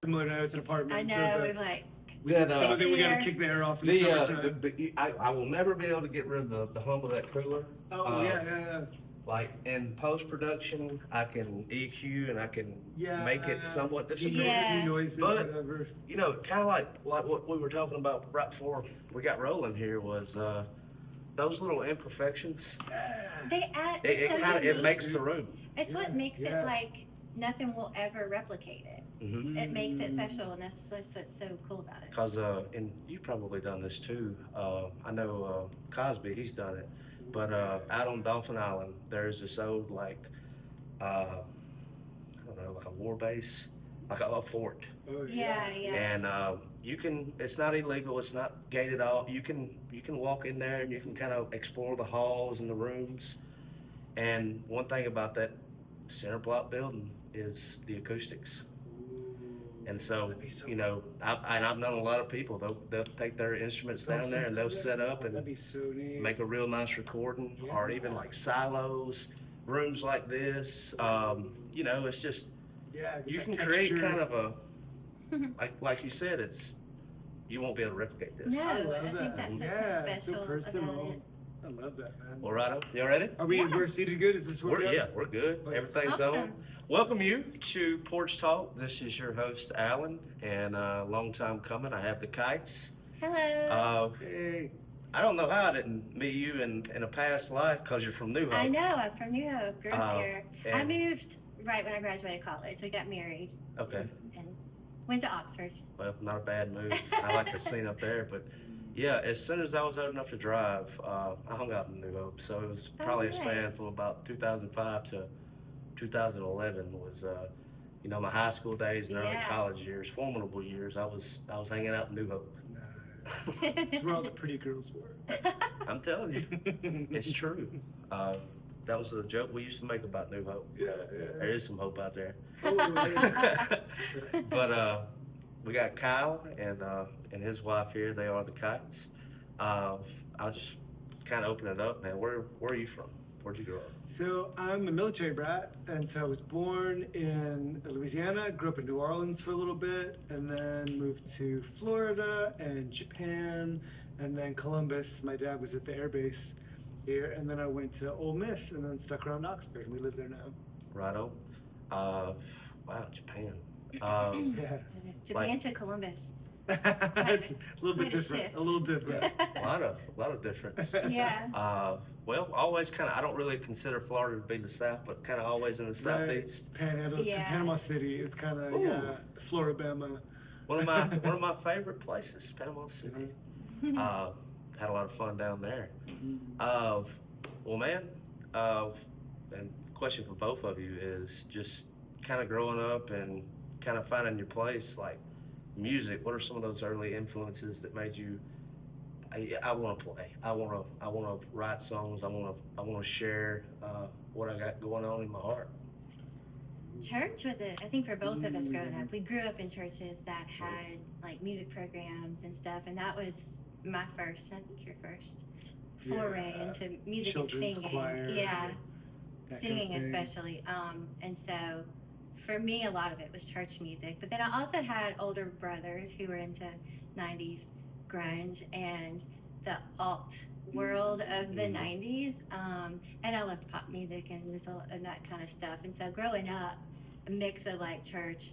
similar now. It's an apartment. I know. So We're like, we Yeah, some of them we gotta kick the air off in the summertime. I will never be able to get rid of the hum of that cooler. Oh yeah. Like in post production, I can EQ and I can Yeah. make it somewhat disappear. Yeah. Denoise it, But- whatever. You know, kind of like what we were talking about right before we got rolling here was those little imperfections. they add. It it's so kind of unique. makes the room. It's what makes Yeah. it like nothing will ever replicate it. Mm-hmm. It makes it special, and that's what's so cool about it. Because, and you've probably done this too. I know Cosby, he's done it. But out on Dolphin Island, there's this old, like, I don't know, like a war base, like a fort. Oh, Yeah. And you can, it's not illegal, it's not gated off. You can walk in there and you can kind of explore the halls and the rooms. And one thing about that center block building is the acoustics. And so, That'd be so you know, I've known a lot of people, they'll take their instruments down there and they'll set up That'd and be so neat. make a real nice recording, Yeah. or even like silos, rooms like this. You know, it's just, Yeah, you that can create texture. kind of a, like you said, you won't be able to replicate this. No, I love I think that. that's what's Yeah, so so special personal. about it. I love that, man. Well, Righto, you all ready? Are we? Yeah. We're seated good. Is this where we are? Yeah, we're good. Okay. Everything's Awesome. on. Welcome you to Porch Talk. This is your host, Alan, and long time coming. I have the Kites. Hello. Hey. I don't know how I didn't meet you in a past life because you're from New Hope. I know. I'm from New Hope. Grew up there. I and- moved right when I graduated college. We got married Okay. and went to Oxford. Well, not a bad move. I like the scene up there, but yeah, as soon as I was old enough to drive, I hung out in New Hope. So it was probably a span nice. from about 2005 to 2011 was, you know, my high school days and early Yeah. college years, formidable years. I was hanging out in New Hope. That's where all the pretty girls were. I'm telling you, it's true. That was a joke we used to make about New Hope. There is some hope out there. But we got Kyle and his wife here. They are the Kites. I'll just kind of open it up, man. Where are you from? Where'd you grow up? So I'm a military brat, and so I was born in Louisiana, grew up in New Orleans for a little bit, and then moved to Florida and Japan, and then Columbus. My dad was at the air base here, and then I went to Ole Miss, and then stuck around Oxford, and we live there now. Righto. Wow, Japan. Yeah, Japan to Columbus. it's a little bit Quite a different. shift. A little different. A lot of difference. Yeah. Well, always kind of. I don't really consider Florida to be the South, but kind of always in the Right. Southeast. Panhandle, Yeah. Panama City. It's kind of Ooh. Floribama. One of my favorite places, Panama City. Had a lot of fun down there. Well, man, and the question for both of you is just kind of growing up and kind of finding your place, like music. What are some of those early influences that made you? I want to play. I want to write songs. I want to share what I got going on in my heart. Church was it? I think for both of us growing up, we grew up in churches that had like music programs and stuff, and that was my first. I think your first foray Yeah. into music Children's and singing. choir. Yeah, that kind of singing thing. especially. And so for me, a lot of it was church music. But then I also had older brothers who were into '90s grunge and the alt world of the '90s. And I loved pop music and and that kind of stuff. And so growing up, a mix of like church,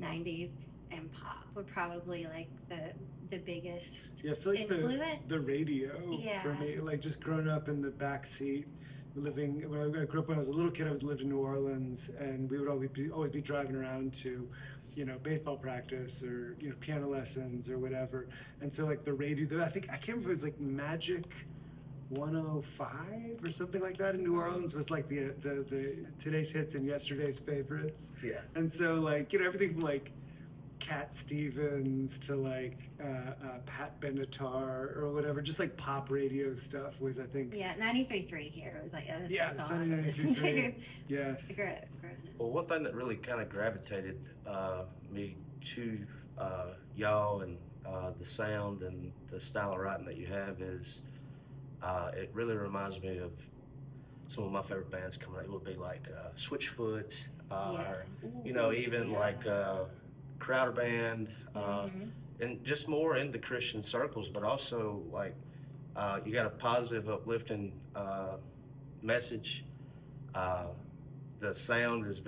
'90s, and pop were probably like the biggest Yeah, I feel like influence. the radio Yeah. for me, like just growing up in the back seat, living. When I grew up when I was a little kid, I lived in New Orleans, and we would always be driving around to, baseball practice or piano lessons or whatever. And so like the radio, I can't remember if it was like Magic 105 or something like that in New Orleans was like the today's hits and yesterday's favorites. Yeah. And so like everything from like Cat Stevens to like Pat Benatar or whatever, just like pop radio stuff was, I think. Yeah, 93.3 here. It was like, oh, this Yeah, is all Sunny I listen 93.3. to. Yes. Growing up. Well, one thing that really kind of gravitated me to y'all and the sound and the style of writing that you have is it really reminds me of some of my favorite bands coming out. It would be like Switchfoot, or even like Crowder Band, Mhm. and just more into Christian circles, but also like you got a positive, uplifting message. Uh, the sound is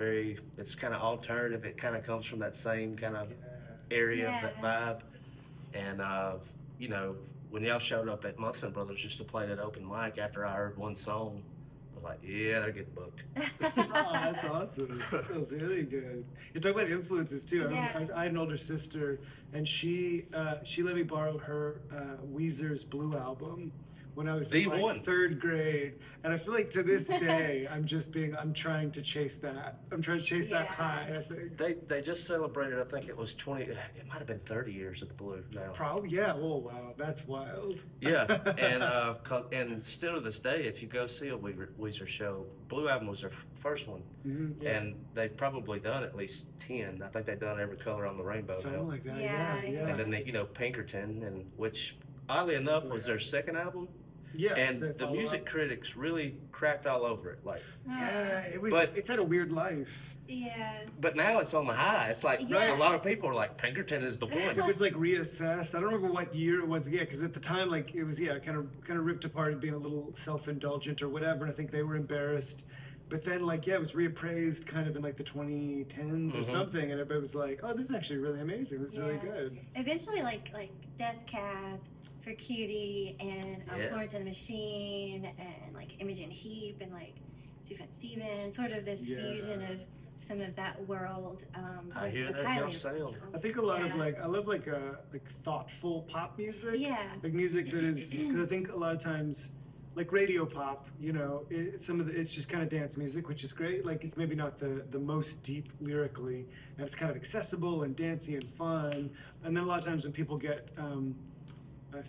it's kind of alternative. It kind of comes from that same kind of area, Yeah. that vibe. And you know, when y'all showed up at Munson Brothers just to play that open mic after I heard one song, I was like, yeah, they're getting booked. Oh, that's awesome. That was really good. You talk about influences too. Yeah. I had an older sister, and she let me borrow her Weezer's Blue album when I was in The one. like 3rd grade, and I feel like to this day I'm trying to chase that. I'm trying to chase that Yeah. high. I think. They just celebrated, I think it was 20, it might have been 30 years of the Blue now. Probably, yeah. Oh wow, that's wild. Yeah, and still to this day, if you go see a Weezer show, Blue Album was their first one, Yeah. and they've probably done at least 10. I think they've done Every Color on the Rainbow now. Something like that. Yeah, Yeah, yeah. And then you know, Pinkerton, and which oddly enough was their second album, Yeah. and so the follow music up. critics really cracked all over it. Like, Yeah, it was. But- It's had a weird life. Yeah. but now it's on the high. It's like Yeah. a lot of people are like, Pinkerton is the one. It was like reassessed. I don't remember what year it was. Yeah, because at the time, like it was, kind of ripped apart and being a little self-indulgent or whatever. And I think they were embarrassed. But then, like, yeah, it was reappraised kind of in like the 2010s or Mhm. something, and everybody was like, "Oh, this is actually really amazing. This is really Yeah. good." Eventually, like Death Cab for Cutie and Yeah. Florence and the Machine and like Imogen Heap and like Sufjan Stevens, sort of this Yeah. fusion of some of that world. I hear was that highly y'all sound. influential. I think a lot of Yeah. I love like thoughtful pop music. Yeah. Like music that is, because I think a lot of times, like radio pop, it's just kind of dance music, which is great. Like it's maybe not the most deep lyrically, and it's kind of accessible and dancey and fun. And then a lot of times when people get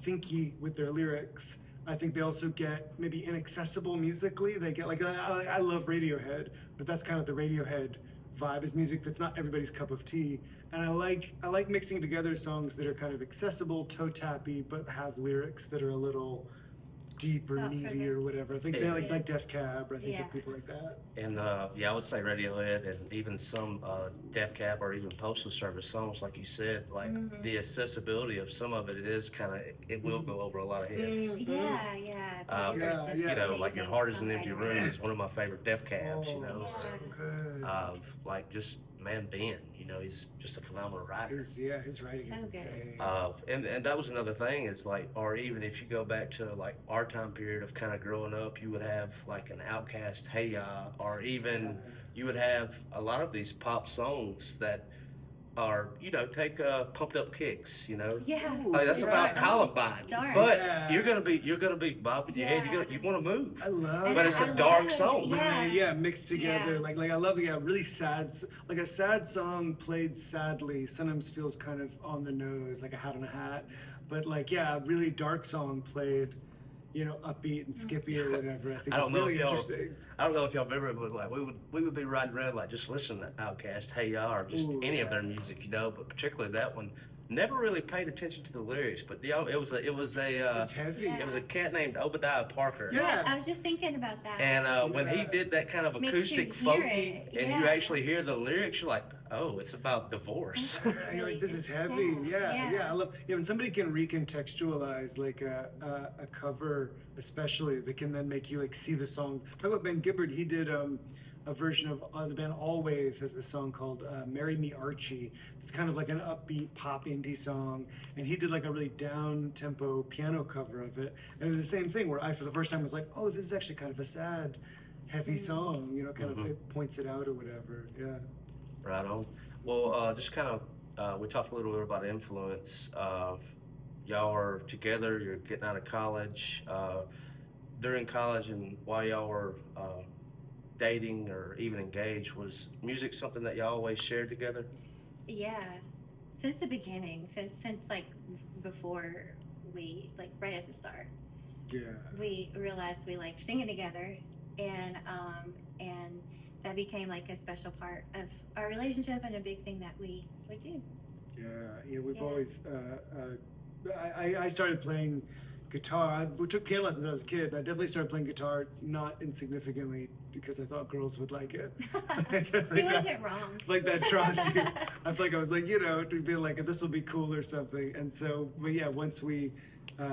thinky with their lyrics, I think they also get maybe inaccessible musically. They get like I love Radiohead, but that's kind of the Radiohead vibe, is music that's not everybody's cup of tea. And I like mixing together songs that are kind of accessible, toe tappy, but have lyrics that are a little deep or Thoughtful. needy or whatever. I think they Yeah. like Def Cab, or I think Yeah. of people like that. And yeah, I would say Radiohead and even some Def Cab or even Postal Service songs, like you said, like Mhm. the accessibility of some of it is kind of, it will go over a lot of heads. Mm. Yeah, yeah. Um, Yeah, Bluebirds is yeah. You know, like Your amazing Heart is an Empty songwriter. Room is one of my favorite Def Cabs, you know. Yeah. so good. Like just, man, Ben, you know, he's just a phenomenal writer. His writing So is good. insane. And that was another thing is like, or even if you go back to like our time period of kind of growing up, you would have like an Outkast, Hey Ya, or even you would have a lot of these pop songs that are, you know, take Pumped Up Kicks, you know. Yeah. Like, that's about Yeah. Columbine, Dark. but Yeah. you're gonna be bobbing your head. Yeah. You want to move, I love but it's I a love dark it. song. Yeah. Mixed together. Yeah. Like I love really sad. Like a sad song played sadly sometimes feels kind of on the nose, like a hat on a hat. But like a really dark song played, upbeat and skippy or whatever. I think I it's don't know really if y'all- interesting. I don't know if y'all ever would like we would be riding around like just listening to Outkast, Hey Ya, or just Ooh, any of yeah. their music, you know. But particularly that one, never really paid attention to the lyrics. But it was a It's heavy. Yeah. it was a cat named Obadiah Parker. Yeah. I was just thinking about that. And when he Yeah. did that kind of Makes acoustic you hear folky, it, and you yeah. actually hear the lyrics, you're like, oh, it's about divorce. It's You're really- like, this is it's heavy. sad. Yeah. I love. Yeah, when somebody can recontextualize like a cover, especially, they can then make you like see the song. Talk about Ben Gibbard. He did a version of the band Always has this song called "Marry Me Archie." It's kind of like an upbeat pop indie song, and he did like a really down tempo piano cover of it. And it was the same thing where I, for the first time, was like, oh, this is actually kind of a sad, heavy song. Kind of Mhm. it points it out or whatever. Yeah. Right on. Well, just kind of, we talked a little bit about influence. Y'all are together, you're getting out of college. During college and while y'all were dating or even engaged, was music something that y'all always shared together? Yeah, since the beginning, since like before we like right at the start, Yeah. we realized we liked singing together, and that became like a special part of our relationship and a big thing that we do. Yeah, we've Yeah. always. I started playing guitar. We took piano lessons when I was a kid. I definitely started playing guitar not insignificantly because I thought girls would like it. He wasn't wrong. Like that draws you. I feel like I was like, to be like, this will be cool or something. And so, but yeah, once we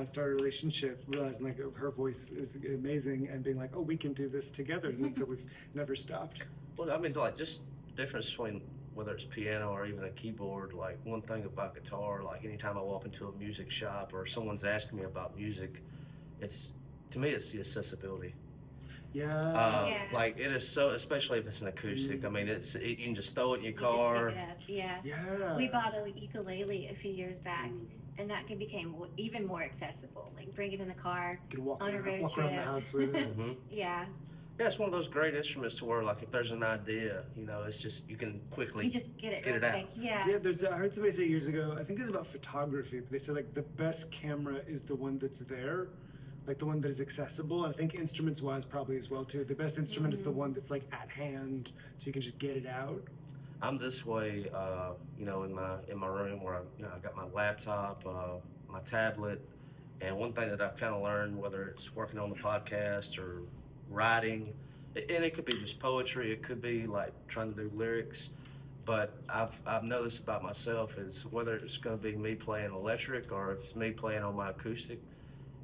started a relationship, realizing like her voice is amazing and being like, oh, we can do this together. And so we've never stopped. Well, I mean, like, just difference between whether it's piano or even a keyboard. Like, one thing about guitar, like anytime I walk into a music shop or someone's asking me about music, to me it's the accessibility. Yeah. Like, it is so, especially if it's an acoustic. I mean, you can just throw it in your You just pick car. it up. Yeah. Yeah. We bought a ukulele a few years back, and that became even more accessible. Like, bring it in the car. You can walk on a road around the trip. house with it. Hmm. Yeah. Yeah, it's one of those great instruments to where, like, if there's an idea, it's just, you can quickly. You just get it Get real it out. quick. Yeah. Yeah, I heard somebody say years ago, I think it was about photography, but they said like the best camera is the one that's there, like the one that is accessible. And I think instruments wise probably as well too. The best instrument is the one that's like at hand, so you can just get it out. I'm this way, in my room where I got my laptop, my tablet, and one thing that I've kind of learned, whether it's working on the podcast or writing, and it could be just poetry, it could be like trying to do lyrics, but I've noticed about myself is whether it's going to be me playing electric or if it's me playing on my acoustic,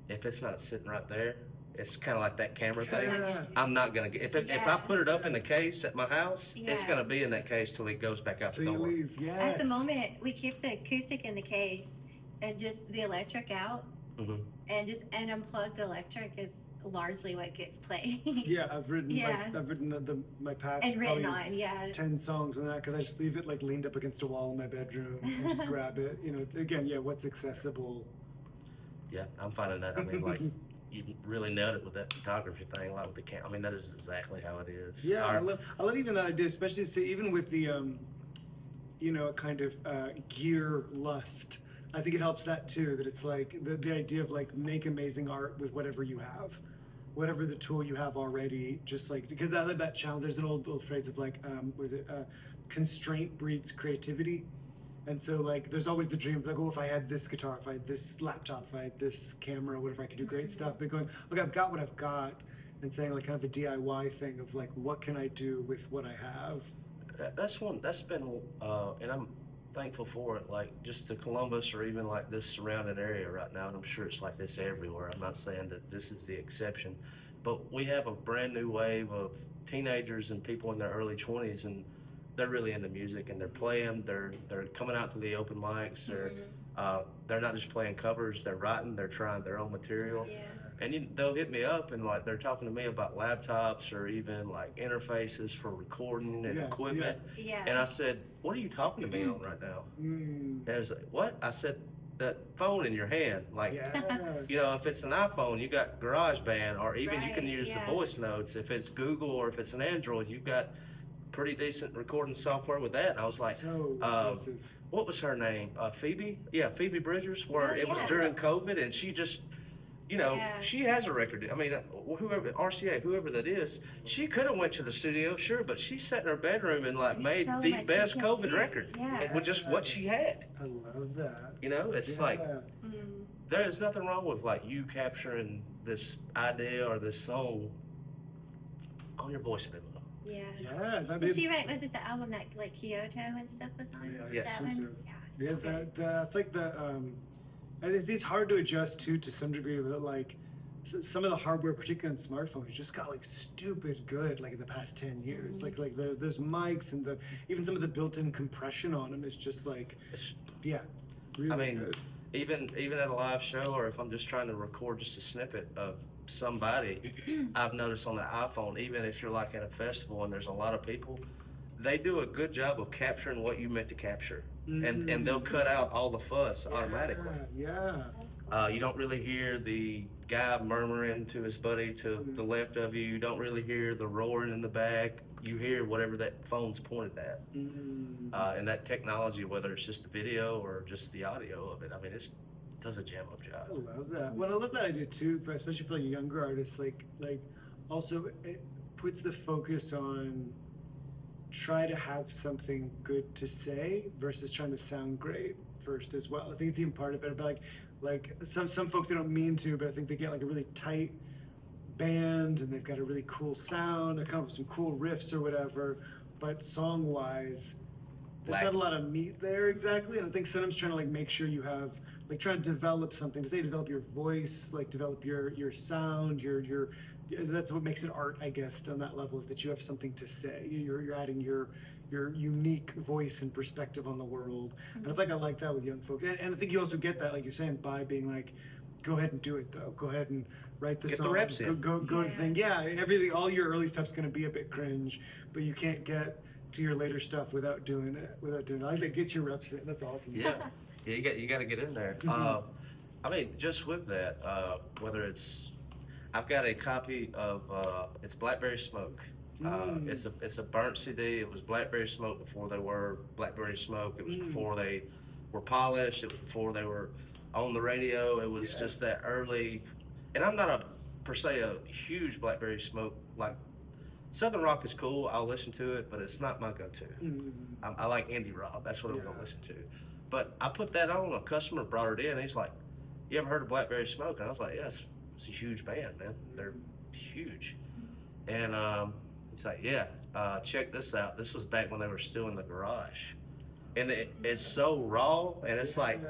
if it's not sitting right there, it's kind of like that camera thing. Yeah. I'm not gonna get if I put it up in the case at my house, it's Yeah. gonna be in that case till it goes back out the Till you door. leave. Yes. At the moment, we keep the acoustic in the case and just the electric out, Mhm. and just an unplugged electric is largely what gets played. Yeah, I've written Yeah. like, I've written my past And written probably on, yeah. 10 songs on that because I just leave it like leaned up against a wall in my bedroom and just grab it. Again, what's accessible. Yeah, I'm finding that. I mean, like you really nailed it with that photography thing, like with the camera. I mean, that is exactly how it is. Yeah, Our- I love even that idea, especially even with the kind of gear lust. I think it helps that too. That it's like the idea of like make amazing art with whatever you have, whatever the tool you have already. Just like because that challenge. There's an old phrase of like was it constraint breeds creativity. And so, like, there's always the dream of, like, oh, if I had this guitar, if I had this laptop, if I had this camera, what if I could do great stuff? But going, look, I've got what I've got, and saying, like, kind of the DIY thing of, like, what can I do with what I have? that's been, and I'm thankful for it. Like just to Columbus or even like this surrounding area right now, and I'm sure it's like this everywhere. I'm not saying that this is the exception, but we have a brand new wave of teenagers and people in their early 20s, and they're really into music and they're playing. They're coming out to the open mics. They're not just playing covers. They're writing. They're trying their own material. Yeah. And they'll hit me up and like they're talking to me about laptops or even like interfaces for recording and Yeah, equipment. Yeah. And I said, "What are you talking to me on right now?" Mm, And I was like, "What?" I said, "That phone in your hand, like." yeah. If it's an iPhone, you got GarageBand, or even you can Right, use yeah. the voice notes. If it's Google or if it's an Android, you've got pretty decent recording software with that. And I was like, so impressive. what was her name? Phoebe? Yeah, Phoebe Bridgers, where Oh, it was yeah. during COVID, and she just, Yeah. she has a record. I mean, whoever, RCA, whoever that is, she could have went to the studio, sure, but she sat in her bedroom and like There's made so the much best you can COVID do. record Yeah. with just what she had. I love that. It's like, Mm. there is nothing wrong with like you capturing this idea or this song on your voice memo. Yeah. Yeah, that Was is, she right? Was it the album that like Kyoto and stuff was on? Yeah, Yes. That I think one? so. Yeah. yeah, so good. I think I think it's hard to adjust to some degree. That like some of the hardware, particularly on smartphones, just got like stupid good like in the past 10 years. Mhm. Like those mics and even some of the built-in compression on them is just like It's- really I mean, good. even at a live show, or if I'm just trying to record just a snippet of somebody, I've noticed on the iPhone, even if you're like at a festival and there's a lot of people, they do a good job of capturing what you meant to capture, and they'll cut out all the fuss automatically. Yeah. That's cool. You don't really hear the guy murmuring to his buddy to the left of you. You don't really hear the roaring in the back. You hear whatever that phone's pointed at. And that technology, whether it's just the video or just the audio of it, I mean, it does a jam up I job. love that. Well, I love that idea too, especially for like younger artists. Like also it puts the focus on try to have something good to say versus trying to sound great first as well. I think it's even part of it. But like some folks, they don't mean to, but I think they get like a really tight band and they've got a really cool sound. They're coming up with some cool riffs or whatever, but song wise, there's not a lot of meat there exactly. And I think sometimes trying to like make sure you have like trying to develop something to say, develop your voice, like develop your sound, your that's what makes it art, I guess, on that level, is that you have something to say. You're adding your unique voice and perspective on the world. And I think I like that with young folks. And I think you also get that, like you're saying, by being like, go ahead and do it though. Go ahead and write the Get song. the reps in. Go to the thing. Yeah, everything, all your early stuff's gonna be a bit cringe, but you can't get to your later stuff without doing it. I like that. Get your reps in. That's awesome. Yeah, you got to get in there. I mean, just with that, whether I've got a copy of it's Blackberry Smoke. It's a burnt CD. It was Blackberry Smoke before they were Blackberry Smoke. It was before they were polished. It was before they were on the radio. It was just that early. And I'm not per se a huge Blackberry Smoke, like Southern rock is cool. I'll listen to it, but it's not my go-to. I like indie rock. That's what I'm gonna listen to. But I put that on. A customer brought it in. And he's like, "You ever heard of Blackberry Smoke?" And I was like, "Yes, it's a huge band, man. They're huge." And he's like, "Yeah, check this out. This was back when they were still in the garage." And it's so raw, and it's like,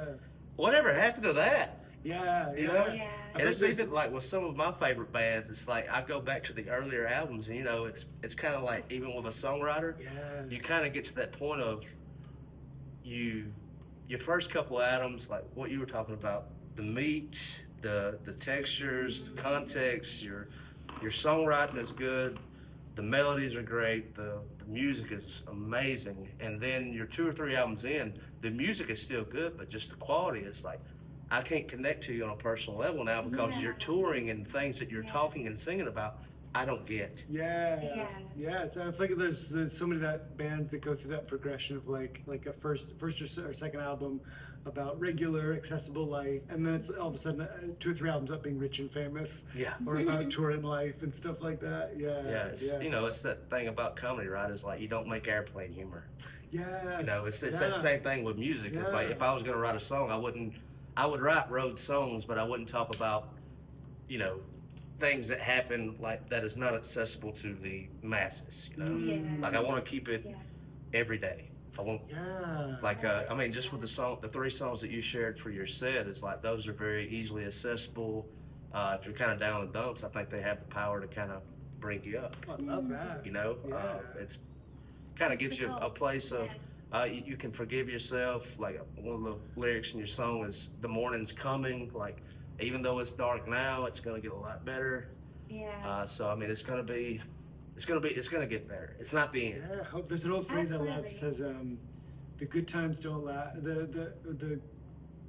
whatever happened to that? Yeah, You know? Yeah. And it's even like with some of my favorite bands, it's like I go back to the earlier albums, and it's kind of like even with a songwriter, you kind of get to that point of your first couple albums, like what you were talking about, the meat, the textures, the context, your songwriting is good, the melodies are great, the music is amazing, and then your 2 or 3 albums in, the music is still good, but just the quality is like, I can't connect to you on a personal level now because you're touring and things that you're talking and singing about, I don't get. Yeah. So I think there's so many bands that go through that progression of like a first or second album about regular, accessible life, and then it's all of a sudden 2 or 3 albums up being rich and famous. Yeah. Or about touring life and stuff like that. It's that thing about comedy, right? Is like you don't make airplane humor. Yeah. It's that same thing with music. It's like if I was gonna write a song, I would write road songs, but I wouldn't talk about, things that happen like that is not accessible to the masses. Like I want to keep it every day. I want, just with the 3 songs that you shared for your set, is like those are very easily accessible. If you're kind of down in the dumps, I think they have the power to kind of bring you up. I love that. It's kind of gives you a place of. You can forgive yourself. Like one of the lyrics in your song is "The morning's coming." Like even though it's dark now, it's gonna get a lot better. Yeah. So I mean, it's gonna get better. It's not the end. Yeah. Hope there's an old phrase I love. It Absolutely. says, "The good times don't last. The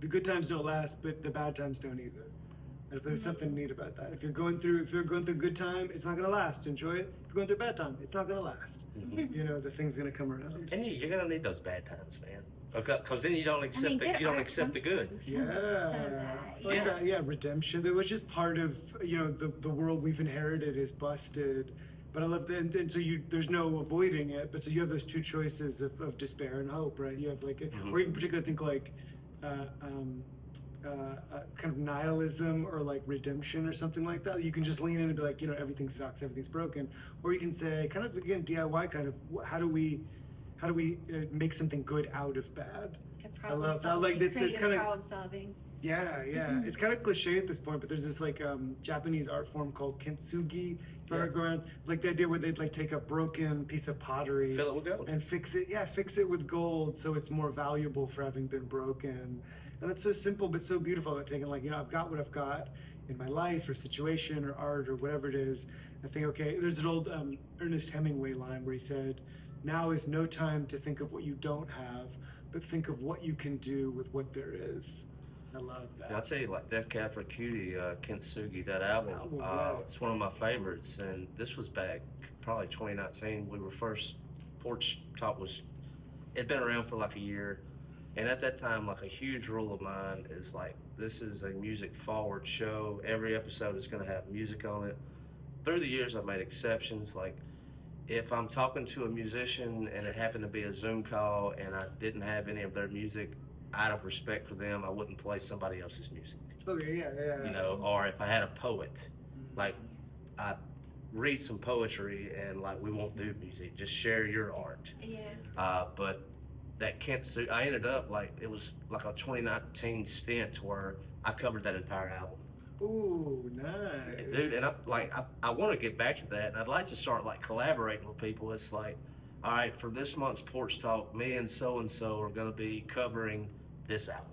good times don't last, but the bad times don't either." And if there's something neat about that, if you're going through a good time, it's not gonna last. Enjoy it. If you're going through a bad time, it's not gonna last. The thing's gonna come around. And you're gonna need those bad times, man. Because then you don't accept the good. Redemption. That was just part of the world we've inherited is busted. But I love that, and so there's no avoiding it. But so you have those 2 choices of despair and hope, right? You have like, or even particularly think like, kind of nihilism or like redemption or something like that. You can just lean in and be like, everything sucks, everything's broken. Or you can say, kind of again DIY, kind of how do we make something good out of bad? I love that. Like it's kind of problem solving. Yeah. It's kind of cliche at this point, but there's this like Japanese art form called kintsugi. Like the idea where they'd like take a broken piece of pottery, Fill it with gold. and fix it with gold so it's more valuable for having been broken. And it's so simple but so beautiful about taking like, I've got what I've got in my life or situation or art or whatever it is. I think, okay, there's an old Ernest Hemingway line where he said, "Now is no time to think of what you don't have, but think of what you can do with what there is." I love that. And I'll tell you, like Def Cab for Cutie, Kintsugi, that album, it's one of my favorites. And this was back probably 2019. Porch Talk it'd been around for like a year. And at that time, like a huge rule of mine is like, this is a music forward show. Every episode is going to have music on it. Through the years, I've made exceptions. Like if I'm talking to a musician and it happened to be a Zoom call and I didn't have any of their music, out of respect for them, I wouldn't play somebody else's music. Okay, yeah. Or if I had a poet, like I read some poetry and like we won't do music, just share your art. Yeah. But that Kent suit, I ended up like it was like a 2019 stint where I covered that entire album. Ooh, nice. Dude, and I want to get back to that, and I'd like to start like collaborating with people. It's like, all right, for this month's Porch Talk, me and so are going to be covering this album.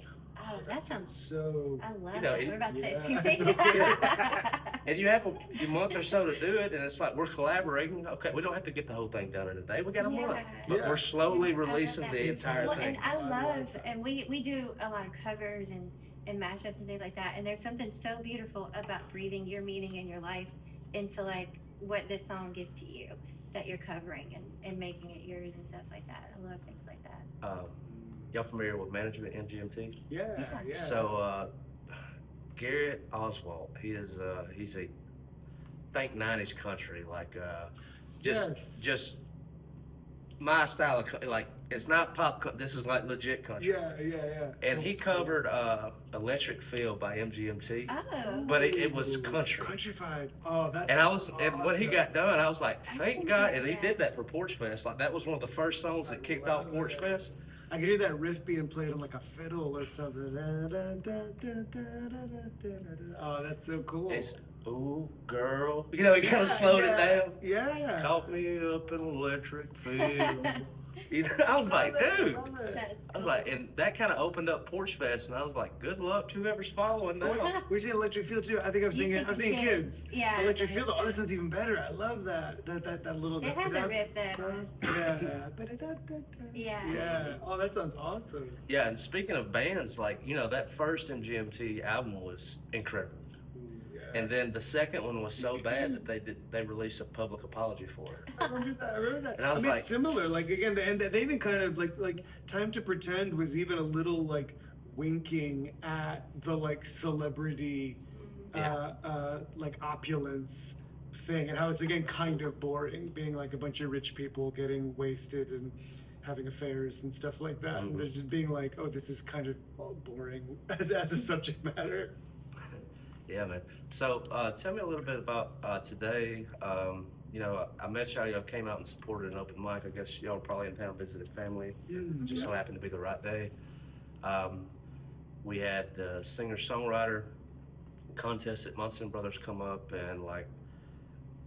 Oh, that sounds. So I love You know, it. We're about to say the yeah, same so thing. And you have a month or so to do it, and it's like we're collaborating. Okay, we don't have to get the whole thing done in a day. We got a month, but Yeah. we're slowly I love releasing that. the entire Well, thing. and I I love, love that. and we do a lot of covers and mashups and things like that. And there's something so beautiful about breathing your meaning in your life into like what this song is to you that you're covering and making it yours and stuff like that. I love things like that. Y'all familiar with Management MGMT? yeah, Yeah. yeah. So Garrett Oswald, he's a think 90s country, like Yes. just my style of like it's not pop. This is like legit country. yeah. And he covered Electric Feel by MGMT. Oh. But it was country. Countrified. Oh, that's And I was, and when he awesome. got done, I was like, I thank can God. hear And he that. did that for Porch Fest. Like, that was one of the first songs that kicked off love Porch it. Fest. I could hear that riff being played on like a fiddle or something. Oh, that's so cool. It's, ooh, girl. You know, he kind of slowed it down. Yeah. Caught me up in Electric Feel. You know, I was like, dude. That's I was cool. like, and that kind of opened up Porch Fest, and I was like, good luck to whoever's following now. We say Electric Feel too. I think I'm You thinking think kids. Yeah. Electric Feel. Oh, that sounds even better. I love that. That little. It has a riff that. Yeah. Yeah. Yeah. Oh, that sounds awesome. Yeah, and speaking of bands, like, you know, that first MGMT album was incredible. Yeah. And then the second one was so bad that they released a public apology for it. I remember that. And I was mean, like- it's similar. Like again, they even kind of like Time to Pretend was even a little like winking at the like celebrity, Yeah. like opulence thing, and how it's again kind of boring, being like a bunch of rich people getting wasted and having affairs and stuff like that, and Mhm. they're just being like, oh, this is kind of boring as a subject matter. Yeah, man. So tell me a little bit about today. You know, I met y'all came out and supported an open mic. I guess y'all were probably in town visiting family. Just so happened to be the right day. We had the singer-songwriter contest at Munson Brothers come up, and like,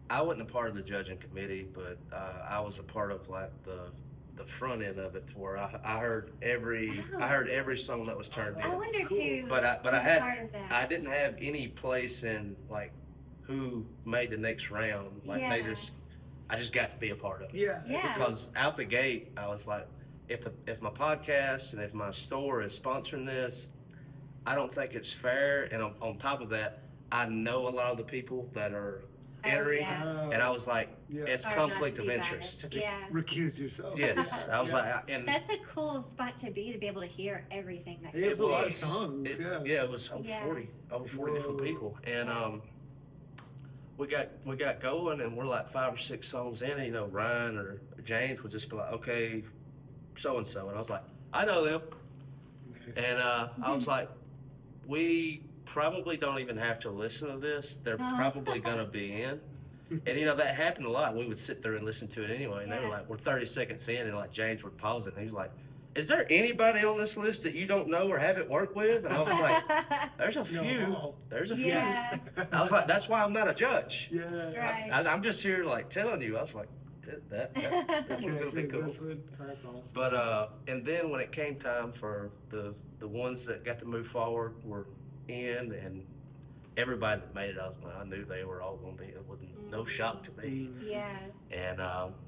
I wasn't a part of the judging committee, but I was a part of like the front end of it, to where I heard every song that was turned I in. wonder Cool. who. But I was had part of that. I didn't have any place in like who made the next round. Like Yeah. I just got to be a part of it. Yeah. Yeah. Because out the gate, I was like, if my podcast and if my store is sponsoring this, I don't think it's fair. And on top of that, I know a lot of the people that are Oh, entering, yeah. and I was like, Yeah. it's Hard not conflict to of be interest. biased. Yeah. Recuse yourself. Yes, I was Yeah. like, and That's a cool spot to be able to hear everything that Yeah, goes it's a lot of was. songs, It was over Yeah. 40 different Whoa. people, and we got going, and we're like 5 or 6 songs in, and you know, Ryan or James would just be like, okay, so and so, and I was like, I know them, and I was like, we probably don't even have to listen to this. They're Oh. probably gonna be in. And you know, that happened a lot. We would sit there and listen to it anyway, and they were Yeah. like, we're 30 seconds in, and like James would pause it, and he was like, is there anybody on this list that you don't know or haven't worked with? And I was like, there's a few. No. There's a few. Yeah. I was like, that's why I'm not a judge. Yeah. Right. I'm just here like telling you. I was like, that was gonna be cool. That's awesome. But and then when it came time for the ones that got to move forward were in, and everybody that made it, I knew they were all gonna be. It wasn't no shock to me. Yeah. And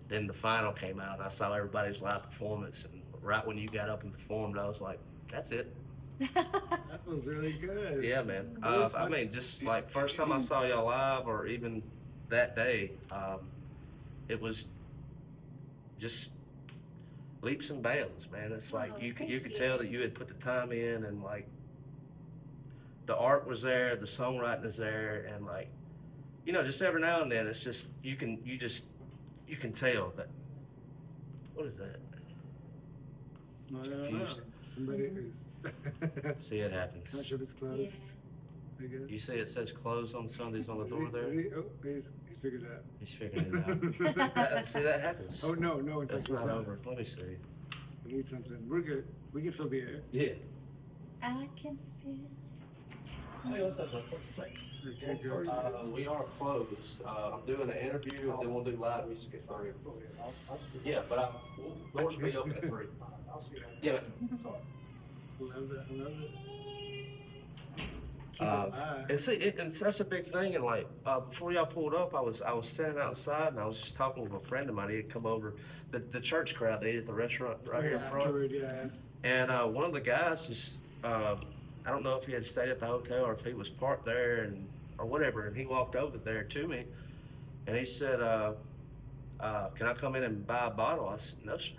then the final came out, and I saw everybody's live performance, and right when you got up and performed, I was like, that's it. That feels really good. Yeah, man. It was I fun. mean, just like first time I saw y'all live, or even that day, it was just leaps and bounds, man. It's like Oh, you could thank tell you. that you had put the time in, and like the art was there, the songwriting is there, and like, you know, just every now and then, it's just you can tell that. What is that? I don't know. confused. Somebody is. See, it happens. Not sure if it's closed. Yeah. I guess. You see it says closed on Sundays on the door there? He's figured it out. He's figuring it out. See, that happens. Oh, no, in fact, It's not over. Let me see. We need something. We're good. We can fill the air. Yeah. I can feel. Hey, what's up, we are closed. I'm doing an interview, and then we'll do live music at 3. Yeah, but doors will be open at 3. Yeah. Love that. Keep Uh, it alive. And see, and that's a big thing. And like before y'all pulled up, I was standing outside, and I was just talking with a friend of mine. He had come over. The church crowd, they ate at the restaurant right here in front. Afterward, yeah. And one of the guys just, I don't know if he had stayed at the hotel or if he was parked there or whatever. And he walked over there to me, and he said, "Can I come in and buy a bottle?" I said, "No, sir."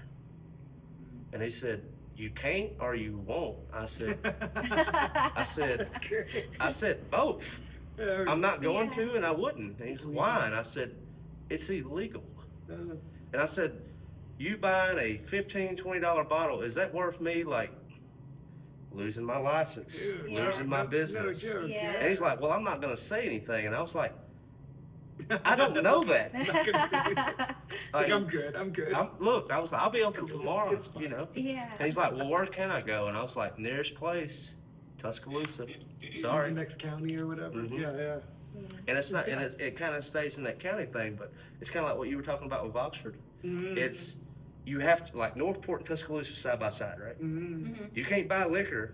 And he said, "You can't or you won't." I said, That's great. I said both. Yeah, I'm not going Yeah. to, and I wouldn't. And he said, "Why?" And I said, "It's illegal." And I said, "You buying a $15, $20 bottle, is that worth me like losing my license, Dude, losing my business?" No joke, Yeah. And he's like, "Well, I'm not going to say anything." And I was like, I don't know that. I'm not gonna say it. It's like, I'm good. Look, I was like, "I'll be open cool. tomorrow," It's fine. you know. Yeah. And he's like, "Well, where can I go?" And I was like, "Nearest place, Tuscaloosa." The Sorry. next county or whatever. Mhm. Yeah. And it's not, and it kind of stays in that county thing, but it's kind of like what you were talking about with Oxford. Mhm. It's, you have to, like Northport and Tuscaloosa side by side, right? Mhm. You can't buy liquor,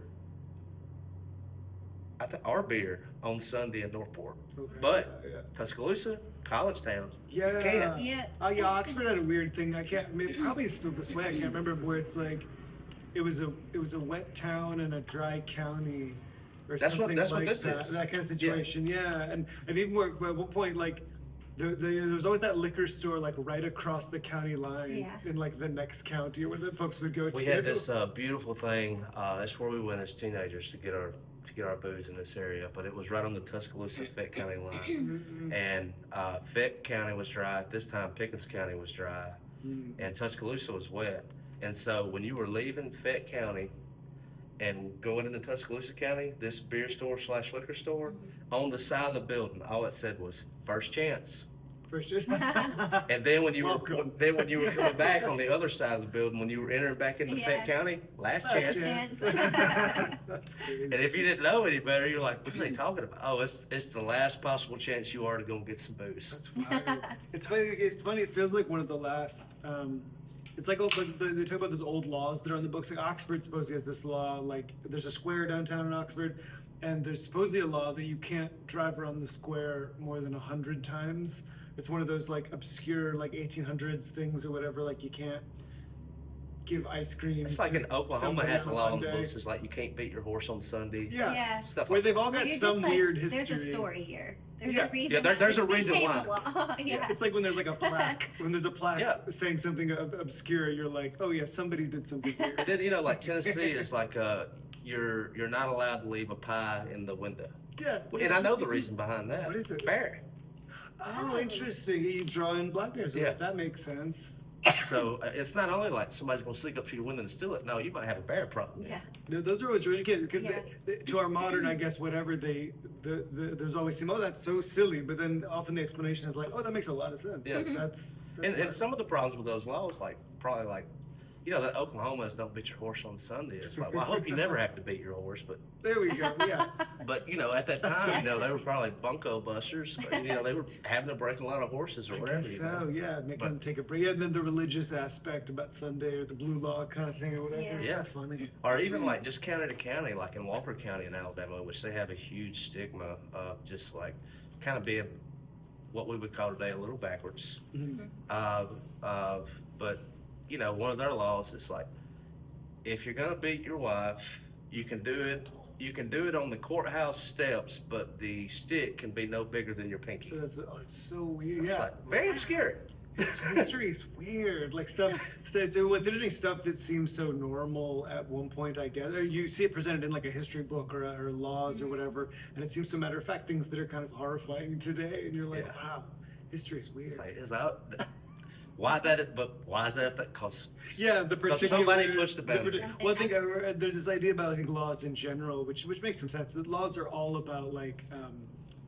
or beer on Sunday in Northport. Okay. But- yeah. Tuscaloosa, college town. Yeah. Can't. Yeah. Yeah, Oxford had a weird thing. I can't. I mean, probably it's still this way. I can't remember where it's like, it was a wet town and a dry county, or That's what- something that's what like this that. is. That kind of situation. Yeah, and even where at one point like. There was always that liquor store like right across the county line Yeah. in like the next county where the folks would go to. We had this beautiful thing. That's where we went as teenagers to get our booze in this area. But it was right on the Tuscaloosa Fayette County line, Mhm. and Fayette County was dry. At this time, Pickens County was dry, Mhm. and Tuscaloosa was wet. And so when you were leaving Fayette County and going into Tuscaloosa County, this beer store / liquor store, on the side of the building, all it said was "First Chance." First just. And then when you Welcome. were coming back on the other side of the building, when you were entering back into Yeah. Fayette County, last Last chance. chance. Chance. That's crazy. And if you didn't know any better, you're like, "What are they talking about?" Oh, it's the last possible chance you are to go and get some booze. That's wild. It's funny. It's funny. It feels like one of the last. It's like they talk about those old laws that are on the books. Like Oxford supposedly has this law. Like there's a square downtown in Oxford, and there's supposedly a law that you can't drive around the square more than 100 times. It's one of those like obscure like 1800s things or whatever. Like you can't give ice cream. It's like to in Oklahoma somebody has a law on the Monday. books. It's like you can't beat your horse on Sunday. Yeah. Yeah. Stuff Where like they've all Well, got you're some just like, weird history. There's a story here. There's Yeah. a reason. Yeah, there's a this reason became why. a law. Yeah. It's like when there's like a plaque. When there's a plaque Yeah. saying something obscure, you're like, oh yeah, somebody did something weird. And then like Tennessee is like you're not allowed to leave a pie in the window. Yeah. And I know the reason behind that. What is it? Bear. Oh, interesting. You draw in black bears. Yeah. That makes sense. So it's not only like somebody's gonna sneak up to your window and steal it. No, you might have a bear problem. Yeah. No, those are always really good because Yeah. to our modern, I guess, whatever there's always seem, oh, that's so silly, but then often the explanation is like, oh, that makes a lot of sense. Yeah. That's And smart. some of the problems with those laws, like probably like, that Oklahoma's don't beat your horse on Sunday. It's like, well, I hope you never have to beat your horse, but There we go. Yeah. at that time, they were probably bunco busters. But, they were having to break a lot of horses or I whatever. guess you know. so, yeah, make But- them take a break. Yeah, and then the religious aspect about Sunday or the blue law kind of thing or whatever. Yeah. It's Yeah. so funny. Or even like just county to county, like in Walker County in Alabama, which they have a huge stigma of just like kind of being what we would call today a little backwards. Mhm. But one of their laws is like, if you're gonna beat your wife, you can do it. You can do it on the courthouse steps, but the stick can be no bigger than your pinky. It's so weird. It's Yeah. like, very obscure. History is weird. Like stuff. So what's interesting, stuff that seems so normal at one point, I guess, or you see it presented in like a history book or laws or whatever, and it seems so matter of fact things that are kind of horrifying today, and you're like, Yeah. wow, history is weird. Like, Why that? But why is that? Because Yeah, the Because particular. somebody pushed the boundary. Well, I think there's this idea about, I think, laws in general, which makes some sense. That laws are all about like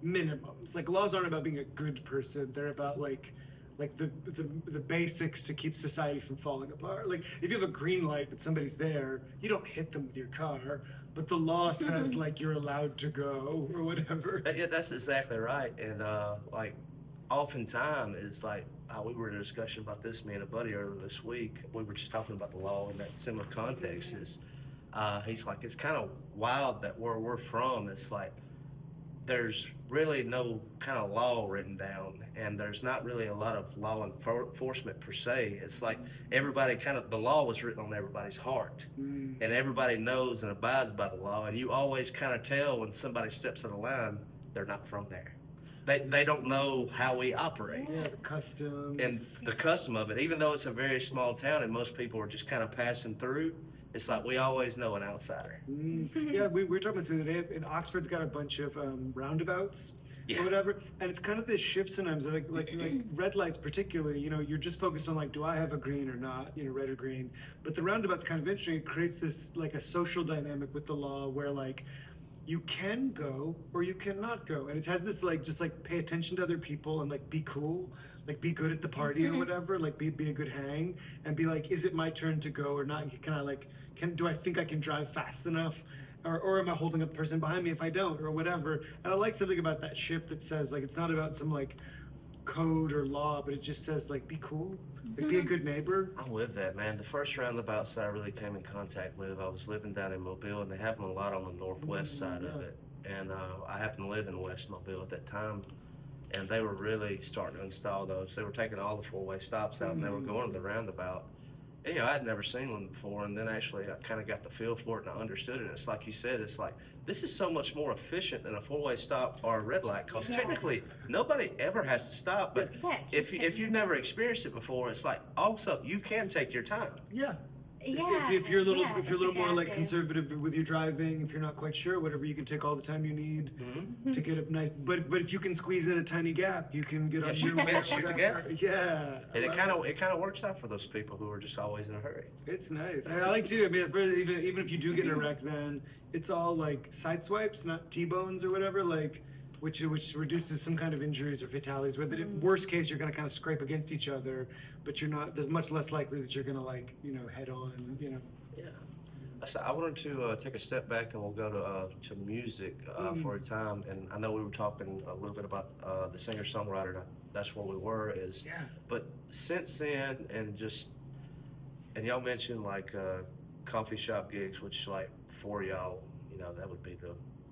minimums. Like laws aren't about being a good person. They're about like the basics to keep society from falling apart. Like if you have a green light but somebody's there, you don't hit them with your car. But the law says like you're allowed to go or whatever. Yeah, that's exactly right. And like, oftentimes is like we were in a discussion about this. Me and a buddy earlier this week. We were just talking about the law in that similar context. Is he's like, it's kind of wild that where we're from, it's like there's really no kind of law written down, and there's not really a lot of law enforcement per se. It's like everybody the law was written on everybody's heart, and everybody knows and abides by the law, and you always kind of tell when somebody steps on the line, they're not from there. They don't know how we operate. Yeah, the customs. And the custom of it, even though it's a very small town and most people are just kind of passing through, it's like we always know an outsider. Yeah, we were talking about this the other day. In Oxford's got a bunch of roundabouts Yeah. or whatever, and it's kind of this shift sometimes. Like red lights, particularly. You know, you're just focused on like, do I have a green or not? You know, red or green. But the roundabout's kind of interesting. It creates this like a social dynamic with the law where like you can go or you cannot go, and it has this like just like pay attention to other people and like be cool. Like be good at the party or whatever, like be a good hang, and be like, is it my turn to go or not? Can I like, do I think I can drive fast enough? Or am I holding a person behind me if I don't, or whatever? And I like something about that shift that says like, it's not about some like code or law, but it just says like, be cool, like, be a good neighbor. I'm with that, man. The first roundabouts that I really came in contact with, I was living down in Mobile, and they have them a lot on the northwest side of it. And I happened to live in West Mobile at that time, and they were really starting to install those. They were taking all the four-way stops out, and they were going to the roundabout. And, you know, I'd never seen one before, and then actually I kind of got the feel for it and I understood it. And it's like you said, it's like, this is so much more efficient than a four-way stop or a red light, because technically nobody ever has to stop. But if you've never experienced it before, it's like, also, you can take your time. Yeah. Yeah, If you're a little yeah, if you're a little it's more like adaptive. conservative with your driving, if you're not quite sure, whatever, you can take all the time you need to get a nice. But if you can squeeze in a tiny gap, you can get on shoot your together, shoot together. Yeah. And it kind of works out for those people who are just always in a hurry. It's nice. I like too. I mean, even if you do get in a wreck, then it's all like side swipes, not T-bones or whatever. Like, which reduces some kind of injuries or fatalities. Whether if worst case you're gonna kind of scrape against each other, but you're not. There's much less likely that you're gonna like head on. Yeah. So I wanted to take a step back, and we'll go to music for a time. And I know we were talking a little bit about the singer-songwriter. That's where we were. Yeah. But since then, and y'all mentioned like coffee shop gigs, which like for y'all, that would be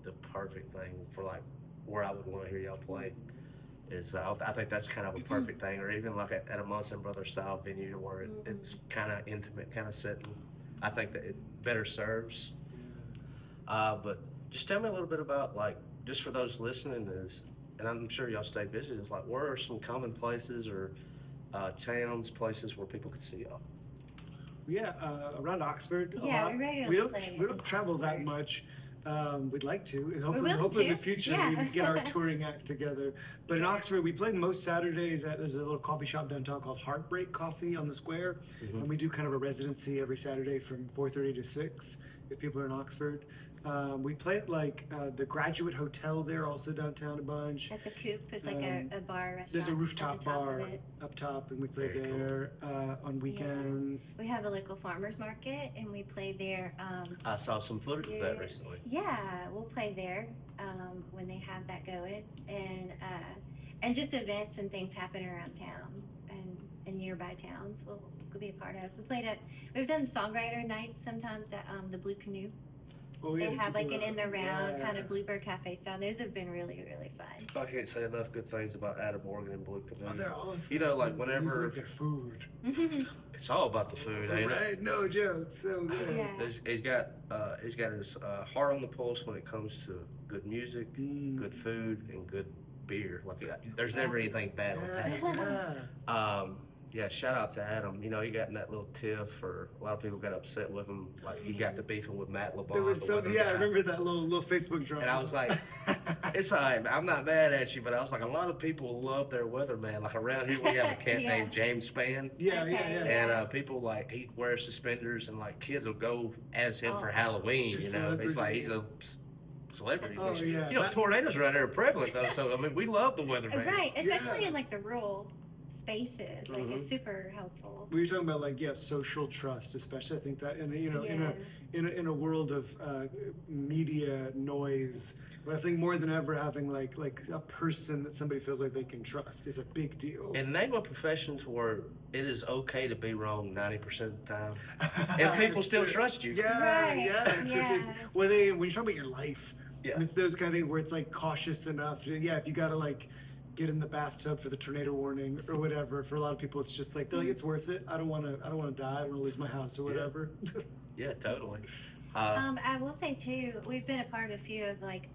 the perfect thing for like where I would want to hear y'all play. I think that's kind of a perfect thing, or even like at a Munson Brothers style venue where it's kind of intimate, kind of setting. I think that it better serves. But just tell me a little bit about, like, just for those listening, and I'm sure y'all stay busy, is like, where are some common places or towns, places where people could see y'all? Yeah, around Oxford. Yeah, lot. we regularly play We don't in travel that Oxford. much. We'd like to. willing Hopefully in to, the future yeah. we can get our touring act together. But in Oxford, we play most Saturdays there's a little coffee shop downtown called Heartbreak Coffee on the square, and we do kind of a residency every Saturday from 4:30 to 6 if people are in Oxford. We play at like the Graduate Hotel there, also downtown a bunch. At the Coop is like a bar restaurant. There's a at rooftop the top of bar it. up top, and we play Very cool. there on weekends. We have a local farmers market, and we play there. I saw some footage of that recently. Yeah, we'll play there when they have that going, and just events and things happen around town and nearby towns. We'll be a part of. We've done songwriter nights sometimes at the Blue Canoe. Oh, They have like an in the round yeah. kind of Bluebird Cafe style. Those have been really, really fun. I can't say enough good things about Adam Morgan and Blue Canoe. Oh, they're awesome. You know, like They whenever use, like, their food. it's all about the food, ain't it? Right? No joke. So good. Yeah. He's got his heart on the pulse when it comes to good music, good food, and good beer. Like there's never anything bad on that. Yeah. yeah, shout out to Adam. You know, he got in that little tiff, or a lot of people got upset with him. Like he got to beefing with Matt LeBon. There was the so weather yeah, I guy. remember that little Facebook drama. And I was like, it's all right. I'm not mad at you, but I was like, a lot of people love their weatherman. Like around here, we have a cat Yeah. named James Spann. yeah, Okay. yeah, yeah. And people like he wears suspenders, and like kids will go as him for Oh. Halloween. He's You know, celebrity. he's like he's a celebrity. Oh, yeah. You know, tornadoes around there are prevalent though. So I mean, we love the weatherman. Right, especially Yeah. in like the rural spaces. Like Mhm. it's super helpful. We were talking about like social trust, especially. I think that in in a world of media noise, but I think more than ever having like a person that somebody feels like they can trust is a big deal. And name a profession to where it is okay to be wrong 90% of the time, and people still trust you. Yeah, Right, yeah. It's just yeah. when you talk about your life, Yeah. it's those kind of things where it's like cautious enough. Yeah, if you gotta like get in the bathtub for the tornado warning or whatever. For a lot of people, it's just like they're like it's worth it. I don't want to die. I don't want to lose my house or Yeah. whatever. Yeah, totally. I will say too, we've been a part of a few of like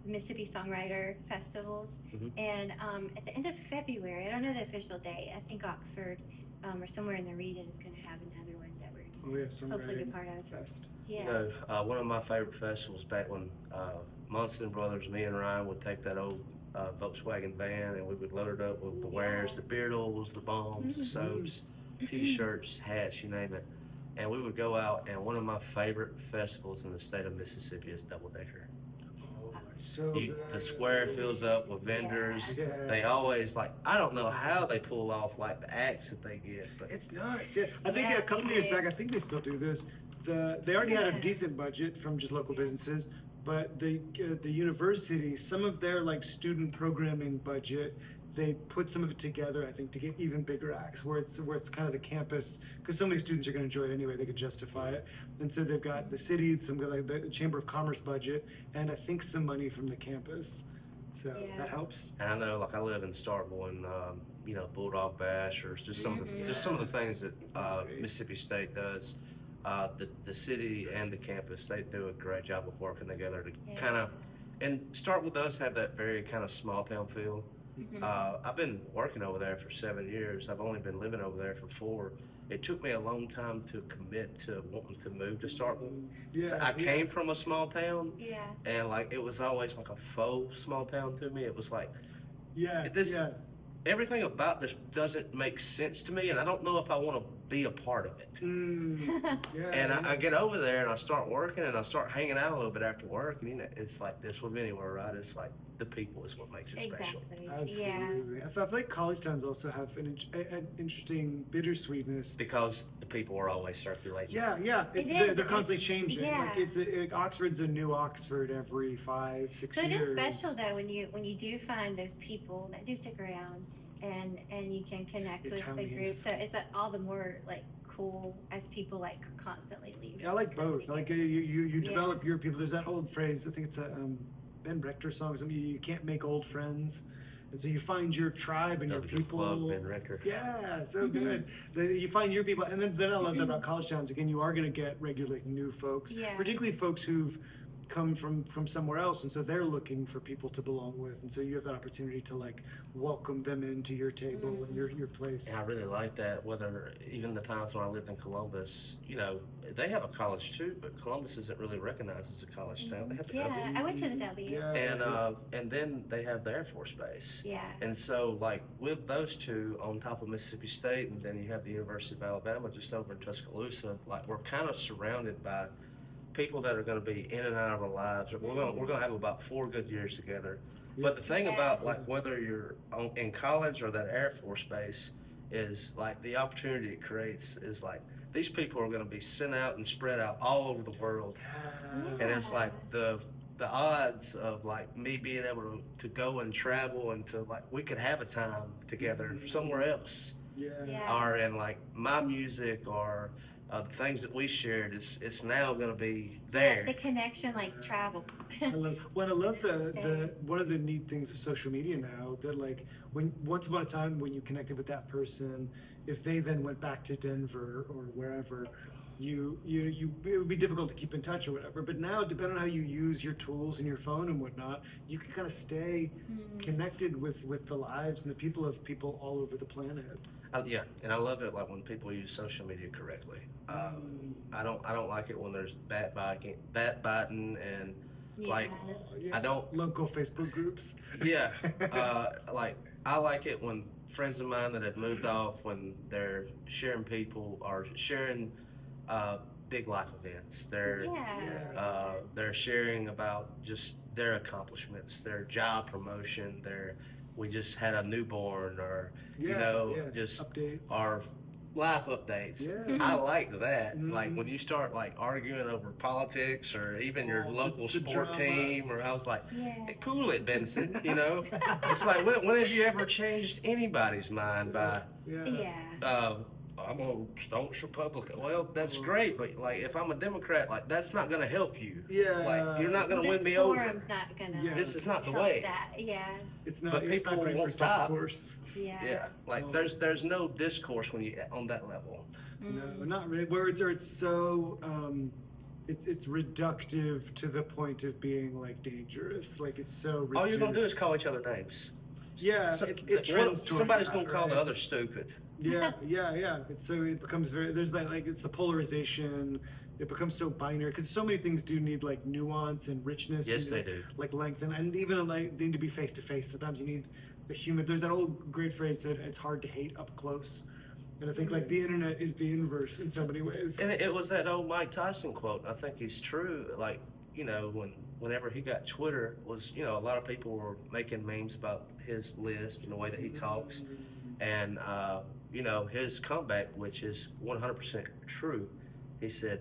Mississippi Songwriter festivals, Mhm. and at the end of February, I don't know the official date. I think Oxford or somewhere in the region is going to have another one that we're Oh yeah, some hopefully be part of. fest. Yeah. You know, one of my favorite festivals back when Munson Brothers, me and Ryan would take that old Volkswagen van and we would load it up with the wares, the beard oils, the balms, the Mhm. soaps, t-shirts, hats, you name it. And we would go out, and one of my favorite festivals in the state of Mississippi is Double Decker. Oh, it's so The good. square fills up with vendors. Yeah. They always like, I don't know how they pull off like the acts that they get, but It's nuts. Yeah, I think Yeah, a couple of they years do. back, I think they still do this. They already had a Yeah. decent budget from just local businesses, but the university, some of their like student programming budget, they put some of it together. I think to get even bigger acts, where it's kind of the campus, because so many students are going to enjoy it anyway. They could justify it, and so they've got the city, some like the Chamber of Commerce budget, and I think some money from the campus. So Yeah. that helps. and I know like I live in Starkville, and you know, Bulldog Bash, or just some of the, just some of the things that That's great. Mississippi State does. The city and the campus, they do a great job of working together to Yeah. kind of, and Starkville does have that very kind of small town feel. Mhm. I've been working over there for 7 years. I've only been living over there for 4. It took me a long time to commit to wanting to move to Starkville. Yeah, So I came from a small town, Yeah. and like it was always like a faux small town to me. It was like Yeah, this- yeah. everything about this doesn't make sense to me, and I don't know if I want to be a part of it. Yeah, And I get over there and I start working and I start hanging out a little bit after work, and you know, it's like this with anywhere, right? It's like the people is what makes it special. Exactly. Yeah. Absolutely. I feel like college towns also have an interesting bittersweetness. Because the people are always circulating. Yeah, yeah. It They're is, constantly it's- changing. yeah. Like Oxford's a new Oxford every 5-6 So it years. is special though when you do find those people that do stick around and you can connect Your with the group. tummies. So it's like all the more like cool as people like constantly leave. Yeah, I like both. I like you Yeah. develop your people. There's that old phrase. I think it's a Ben Rector song. Or something. You can't make old friends, and so you find your tribe and your Another good people. plug, Ben Ricker. Yeah, so good. You find your people, and then I love that about college towns. Again, you are going to get regularly new folks, Yeah. particularly folks who've come from somewhere else, and so they're looking for people to belong with, and so you have the opportunity to like welcome them into your table and your place. And I really like that. Whether even the times when I lived in Columbus, you know, they have a college too, but Columbus isn't really recognized as a college town. They have the Yeah, W. I went to the W. Yeah, And then they have the Air Force Base. Yeah. And so, like, with those two on top of Mississippi State, and then you have the University of Alabama just over in Tuscaloosa, like, we're kind of surrounded by people that are going to be in and out of our lives. We're going to have about 4 good years together. But the thing Yeah. about, like, whether you're in college or that Air Force Base is, like, the opportunity it creates is, like, these people are going to be sent out and spread out all over the world. And it's like the odds of like me being able to go and travel and to like we could have a time together somewhere else, Yeah. or in like my music or the things that we shared, it's now going to be there. The connection like travels. I love the Same. one of the neat things of social media now that like when once upon a time when you connected with that person, if they then went back to Denver or wherever, you it would be difficult to keep in touch or whatever. But now, depending on how you use your tools and your phone and whatnot, you can kind of stay Mm. connected with the lives and the people of people all over the planet. Yeah, and I love it like when people use social media correctly. I don't like it when there's backbiting, and Yeah. like Yeah. I don't. Local Facebook groups. Yeah, like I like it when friends of mine that have moved off, when they're sharing people or sharing big life events. They're sharing about just their accomplishments, their job promotion, we just had a newborn, or just updates. our life updates. Yeah. I like that. Mhm. Like when you start like arguing over politics or even your local the sport drama. team, or I was like, Yeah. hey, cool it, Benson. It's like when have you ever changed anybody's mind by Yeah. I'm a staunch Republican? Well, that's great, but like if I'm a Democrat, like that's not gonna help you. Yeah. Like you're not gonna This win me over. forum's not gonna. Yeah. This is not the help way. That. Yeah. It's not. But It's people not great won't for stop. discourse. Yeah. Yeah, like Oh. there's no discourse when you on that level. No, not really. Words are it's so it's reductive to the point of being like dangerous. Like it's so reduced. All you're gonna do is call each other names. Yeah, So- it trends toward somebody's that, gonna call the right? other stupid. Yeah. It's so it becomes very there's like it's the polarization. It becomes so binary because so many things do need like nuance and richness. Yes, and, they do. Like length and even like they need to be face to face. Sometimes you need the human. There's that old great phrase that it's hard to hate up close, and I think like the internet is the inverse in so many ways. And it was that old Mike Tyson quote. I think he's true. Like whenever he got Twitter, was a lot of people were making memes about his lisp and the way that he talks, and his comeback, which is 100% true. He said,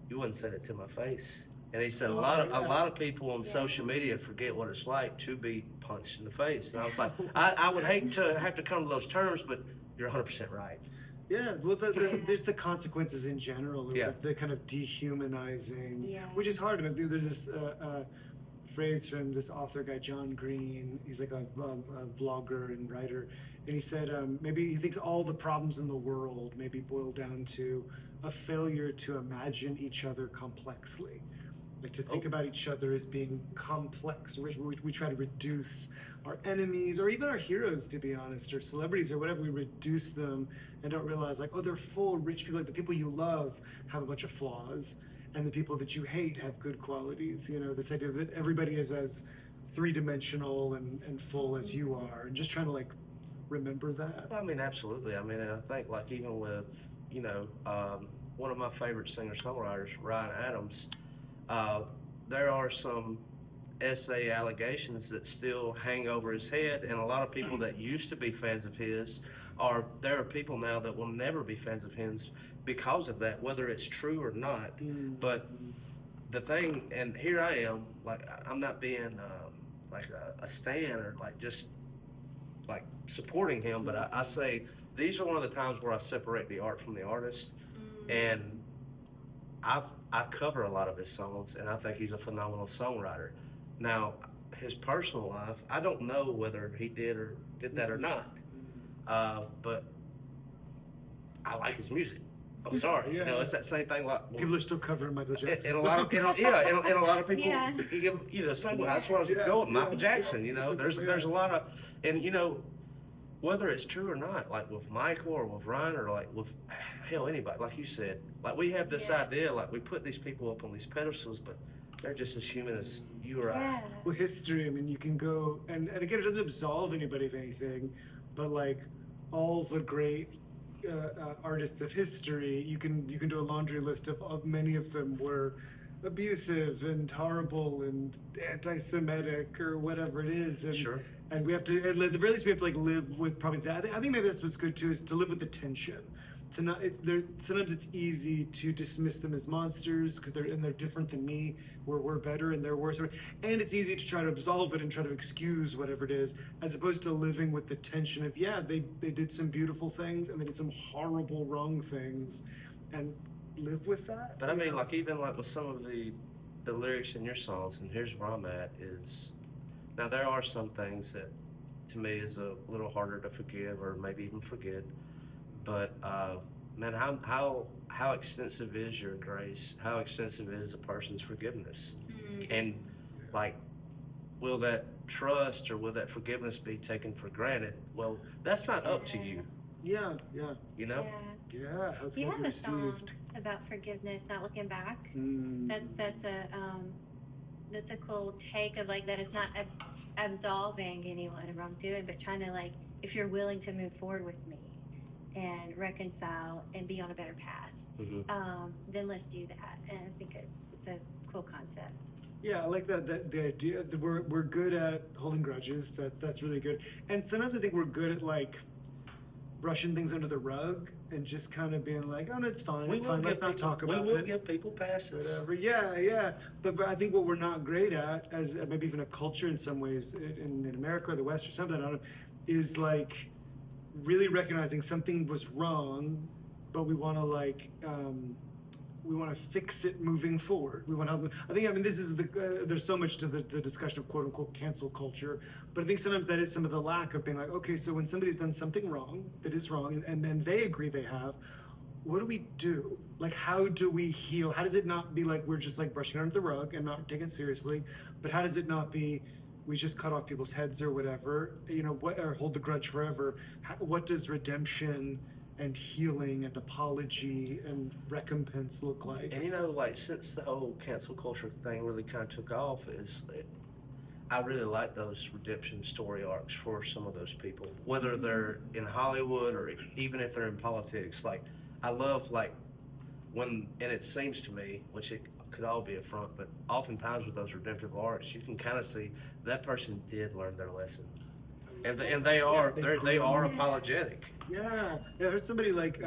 "You wouldn't say it to my face." And he said a lot of people on social media forget what it's like to be punched in the face. And I was like, I would hate to have to come to those terms, but you're 100% right. Yeah, well, there's the consequences in general, Yeah. the kind of dehumanizing, Yeah. which is hard. There's this phrase from this author guy, John Green. He's like a vlogger and writer, and he said maybe he thinks all the problems in the world maybe boil down to a failure to imagine each other complexly. Like to think about each other as being complex. We try to reduce our enemies or even our heroes, to be honest, or celebrities or whatever. We reduce them and don't realize like, oh, they're full rich people. Like the people you love have a bunch of flaws, and the people that you hate have good qualities. This idea that everybody is as three-dimensional and full as you are, and just trying to like remember that. I mean, absolutely. I mean, and I think like even with one of my favorite singer-songwriters, Ryan Adams. There are some essay allegations that still hang over his head, and a lot of people that used to be fans of his there are people now that will never be fans of his because of that, whether it's true or not. But the thing, and here I am, like I'm not being like a stan or like just like supporting him, but I say these are one of the times where I separate the art from the artist, and I cover a lot of his songs, and I think he's a phenomenal songwriter. Now, his personal life, I don't know whether he did that or not, but I like his music. I'm sorry, Yeah. it's that same thing. Like People are still covering Michael Jackson. and a lot of and a lot of people Yeah. give the same way. That's where I was going. Michael Jackson, there's a lot of, and whether it's true or not, like with Michael or with Ryan or like with hell anybody, like you said, like we have this idea, like we put these people up on these pedestals, but they're just as human as you or I. Well, history, I mean, you can go, and again, it doesn't absolve anybody of anything, but like all the great artists of history, you can do a laundry list of many of them were abusive and horrible and anti-Semitic or whatever it is. And, Sure. And we have to, at the very least, we have to like live with probably that. I think maybe that's what's good too, is to live with the tension. To not, sometimes it's easy to dismiss them as monsters because they're different than me, where we're better and they're worse. And it's easy to try to absolve it and try to excuse whatever it is, as opposed to living with the tension of, they did some beautiful things and they did some horrible wrong things, and live with that. But I mean, like even like with some of the lyrics in your songs, and here's where I'm at is, now there are some things that to me is a little harder to forgive or maybe even forget. But man, how extensive is your grace? How extensive is a person's forgiveness? And like, will that trust or will that forgiveness be taken for granted? Well, that's not up to you. Yeah, You know? yeah. How it's You gonna have be a song received. about forgiveness, not looking back. Mm. That's a cool take of like that it's not absolving anyone of wrongdoing, but trying to like, if you're willing to move forward with me and reconcile and be on a better path, then let's do that. And I think it's a cool concept. Yeah, I like that the idea that we're good at holding grudges. That's really good. And sometimes I think we're good at like brushing things under the rug and just kind of being like, oh no, it's fine, it's fine. Let's not talk about it. We will give people passes. Whatever. Yeah. But I think what we're not great at, as maybe even a culture in some ways in America or the West or something, I don't know, is like really recognizing something was wrong, but we want to like. We want to fix it moving forward. We want to. I think. I mean, this is the. There's so much to the discussion of quote unquote cancel culture, but I think sometimes that is some of the lack of being like, okay, so when somebody's done something wrong that is wrong, and then they agree they have, what do we do? Like, how do we heal? How does it not be like we're just like brushing under the rug and not taking it seriously? But how does it not be? We just cut off people's heads or whatever, you know, what, or hold the grudge forever. What does redemption and healing and apology and recompense look like? And you know, like since the whole cancel culture thing really kind of took off, I really like those redemption story arcs for some of those people, whether they're in Hollywood or even if they're in politics. Like, I love like when, and it seems to me, which it could all be a front, but oftentimes with those redemptive arcs, you can kind of see that person did learn their lesson. And they are apologetic. Yeah, I heard somebody like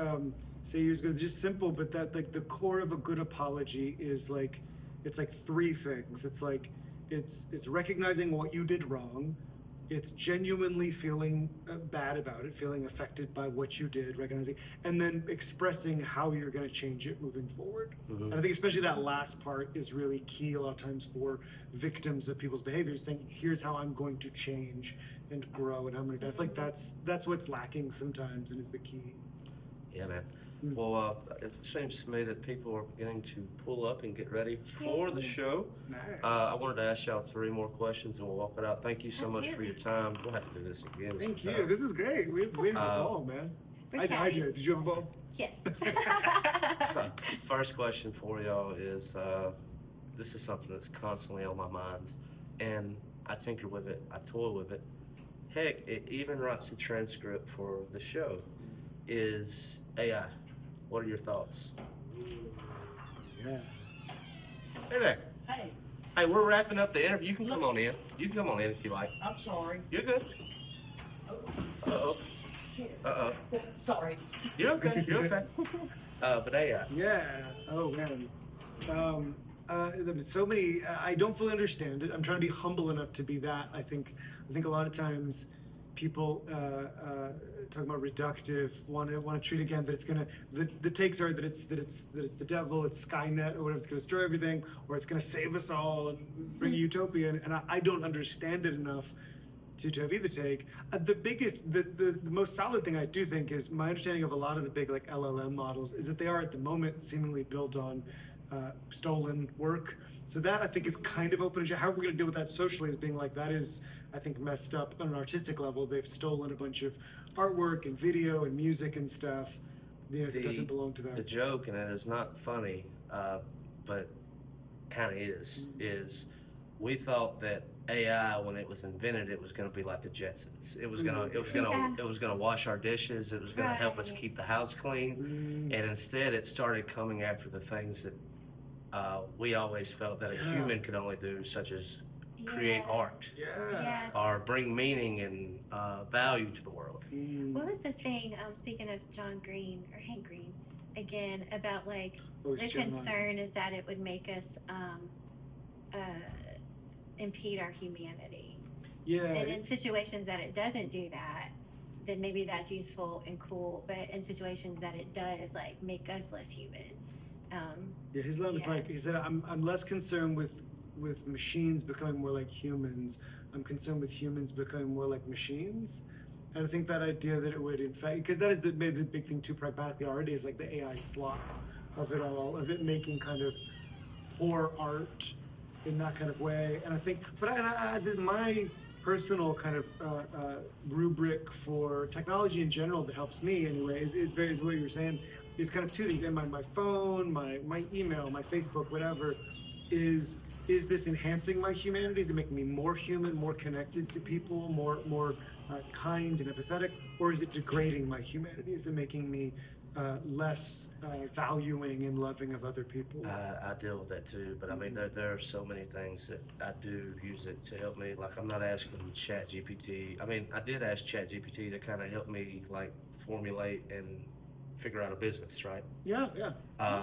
say years ago, just simple, but that like the core of a good apology is like, it's like three things. It's like it's recognizing what you did wrong, it's genuinely feeling bad about it, feeling affected by what you did, recognizing, and then expressing how you're going to change it moving forward. And I think especially that last part is really key a lot of times for victims of people's behaviors, saying, here's how I'm going to change and grow and how I'm going to. I feel like that's what's lacking sometimes and is the key. Yeah, man. Well, it seems to me that people are beginning to pull up and get ready for the show. Nice. I wanted to ask y'all 3 more questions and we'll walk it out. Thank you so much for your time. We'll have to do this again. Thank you. This is great. We have a ball, man. I did. Did you have a ball? Yes. So, first question for y'all is, this is something that's constantly on my mind, and I tinker with it, I toy with it. Heck, it even writes a transcript for the show. Is AI. What are your thoughts? Yeah. Hey there. Hey, Hey, we're wrapping up the interview. You can come on in. You can come on in if you like. I'm sorry. You're good. Uh-oh. Shit. Uh-oh. Sorry. You're okay. You're okay. But AI. Yeah. Oh man. There's so many. I don't fully understand it. I'm trying to be humble enough to be that. I think a lot of times people talking about reductive want to treat again that it's gonna the takes are that it's the devil, it's Skynet or whatever, it's gonna destroy everything, or it's gonna save us all and bring a utopia, and I don't understand it enough to have either take. The most solid thing I do think is my understanding of a lot of the big like LLM models is that they are at the moment seemingly built on stolen work. So that I think is kind of open. How are we going to deal with that socially as being like, that is, I think, messed up on an artistic level. They've stolen a bunch of artwork and video and music and stuff, you know, that doesn't belong to them. The joke, and it is not funny, but kind of is we thought that AI, when it was invented, it was going to be like the Jetsons. It was gonna wash our dishes. It was gonna help us keep the house clean. And instead, it started coming after the things that we always felt that a human could only do, such as create art, or bring meaning and value to the world. What was the thing? Speaking of John Green or Hank Green, again about like the concern is that it would make us impede our humanity. Yeah. And in situations that it doesn't do that, then maybe that's useful and cool. But in situations that it does, like make us less human. Yeah, his line was like, he said, I'm less concerned with machines becoming more like humans. I'm concerned with humans becoming more like machines. And I think that idea that it would, in fact, because that is made the big thing too pragmatically already, is like the AI slop of it all, of it making kind of poor art in that kind of way. And I think, but personal kind of rubric for technology in general that helps me anyway is what you were saying, is kind of two things. And my phone, my email, my Facebook, whatever, is this enhancing my humanity? Is it making me more human, more connected to people, more kind and empathetic? Or is it degrading my humanity? Is it making me less valuing and loving of other people? I deal with that too, but I mean, there are so many things that I do use it to help me. Like, I'm not asking ChatGPT. I mean, I did ask ChatGPT to kind of help me like formulate and figure out a business, right? Yeah.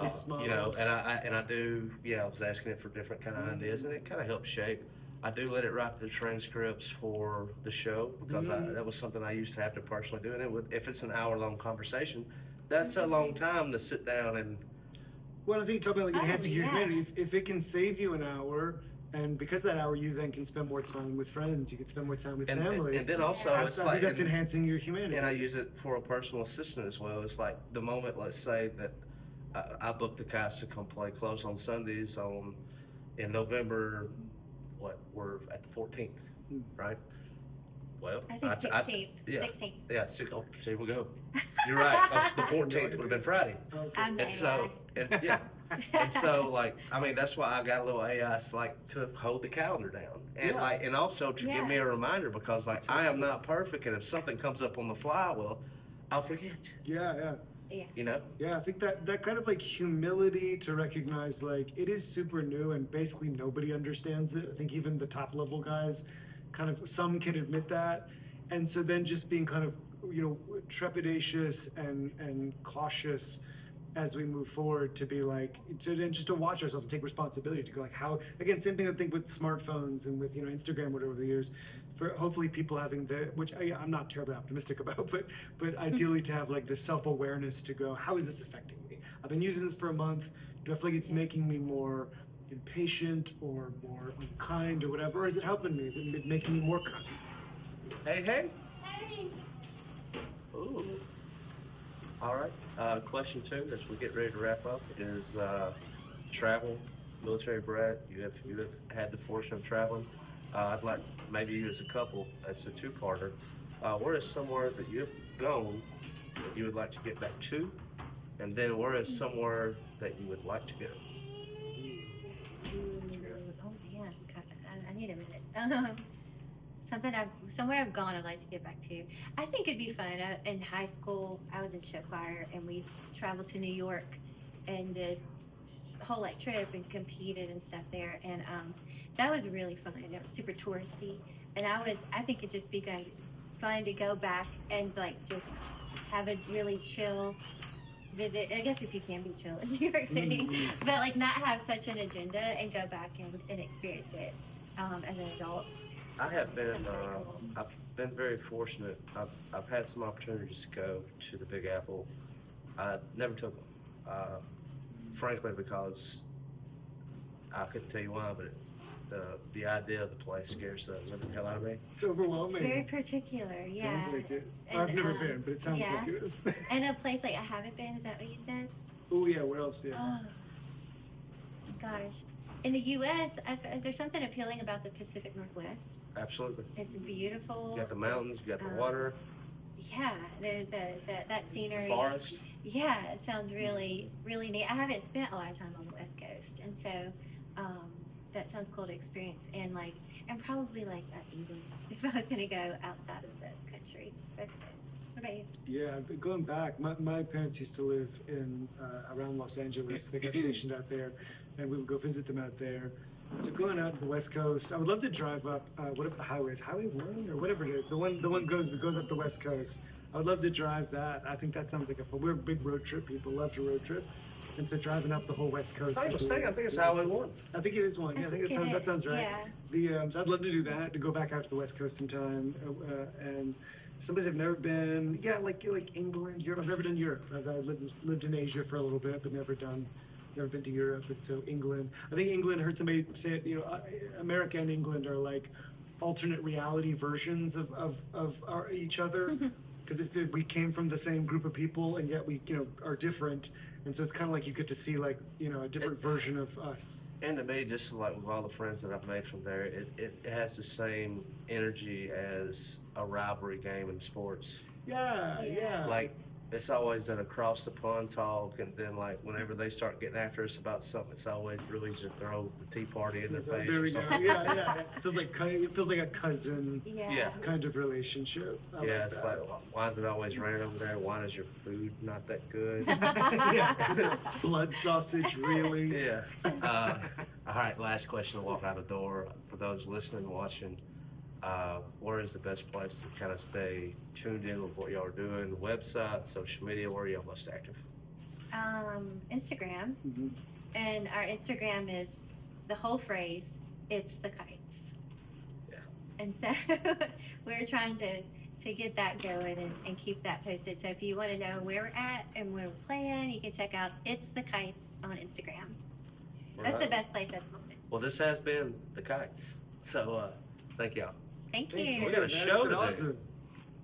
Business You know, models. and I do. Yeah, I was asking it for different kind of ideas, and it kind of helped shape. I do let it write the transcripts for the show because that was something I used to have to personally do. And if it's an hour-long conversation, that's a long time to sit down and. Well, I think you talk about like enhancing your yeah. humanity. If it can save you an hour, and because of that hour you then can spend more time with friends, you can spend more time with family. And then also I it's think like that's enhancing your humanity. and I use it for a personal assistant as well. It's like the moment, let's say that I booked the cast to come play Close on Sundays in November. What, we're at the 14th, right? Well, I think 16th. yeah. 16th. Yeah, here we go. You're right. 'Cause the 14th would have been Friday. Okay. I'm And so, and so, like, I mean, that's why I got a little AI like to hold the calendar down, and Yeah. like, and also to give me a reminder, because like I am not perfect, and if something comes up on the fly, well, I'll forget. Yeah. You know. Yeah, I think that kind of like humility to recognize like it is super new and basically nobody understands it. I think even the top level guys, kind of some can admit that, and so then just being kind of trepidatious and cautious as we move forward to be like and just to watch ourselves and take responsibility to go like how, again, same thing I think with smartphones and with Instagram, whatever, over the years, for hopefully people having which I'm not terribly optimistic about, but ideally to have like the self-awareness to go, how is this affecting me? I've been using this for a month. Do I feel like it's making me more impatient or more unkind or whatever? Or is it helping me? Is it making me more kind? Hey. Ooh. All right. Question 2, as we get ready to wrap up, is travel. Military brat. You have had the fortune of traveling. I'd like maybe you as a couple. That's a 2-parter. Where is somewhere that you've gone that you would like to get back to, and then where is somewhere that you would like to go? Oh man, I need a minute. Somewhere I've gone I'd like to get back to. I think it'd be fun. In high school, I was in show choir, and we traveled to New York and did a whole like trip and competed and stuff there, and that was really fun. It was super touristy, and I think it'd just be fun to go back and like just have a really chill visit. I guess if you can be chill in New York City, but like not have such an agenda and go back and experience it as an adult. I have been. I've been very fortunate. I've had some opportunities to go to the Big Apple. I never took them, frankly, because I couldn't tell you why, but the idea of the place scares the living hell out of me. It's overwhelming. It's very particular, yeah. Sounds like it. And, I've never been, but it sounds yeah. like it is. And a place like I haven't been, is that what you said? Oh yeah, where else? Yeah. Oh, gosh. In the U.S., there's something appealing about the Pacific Northwest. Absolutely. It's beautiful. You got the mountains, you got the water, Yeah, that scenery. forest. Yeah, it sounds really, really neat. I haven't spent a lot of time on the West Coast, and so that sounds cool to experience. And probably like England if I was going to go outside of the country. What about you? Yeah, but going back, my parents used to live in around Los Angeles. They got stationed out there, and we would go visit them out there. So going out to the West Coast, I would love to drive up whatever the highway is, Highway 1 or whatever it is, the one goes up the West Coast. I would love to drive that. I think that sounds like a fun. We're big road trip people, love to road trip, and so driving up the whole West Coast. I think it's Highway 1. I think it is one. Yeah, I think that sounds right. Yeah. So I'd love to do that, to go back out to the West Coast sometime, and someplace I've never been. Yeah, like England, Europe. I've never done Europe. I've lived in Asia for a little bit, but never been to Europe. And so England. I think England. I heard somebody say it. America and England are like alternate reality versions of each other. Because if we came from the same group of people and yet we are different, and so it's kind of like you get to see like a different version of us. And to me, just like with all the friends that I've made from there, it has the same energy as a rivalry game in sports. Yeah, yeah. Like, it's always an across the pond talk, and then like whenever they start getting after us about something, it's always really to throw the tea party in their face There or we go. something. Yeah. It feels like a cousin Yeah. kind of relationship. I Yeah, like it's that. like, why is it always raining over there? Why is your food not that good? Yeah. Blood sausage, really? Yeah. All right, last question to walk out the door. For those listening and watching, where is the best place to kind of stay tuned in with what y'all are doing? The website, social media, where are y'all most active? Instagram. Mhm. And our Instagram is the whole phrase, it's the kites. Yeah. And so we're trying to get that going and keep that posted. So if you want to know where we're at and where we're playing, you can check out It's the Kites on Instagram. That's the Right. best place at the moment. Well, this has been the Kites. So, thank y'all. Thank Thank you. We got a That's show been to do. awesome.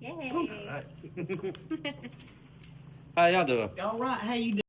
Yay. All right. How y'all doing? All right, how you doing?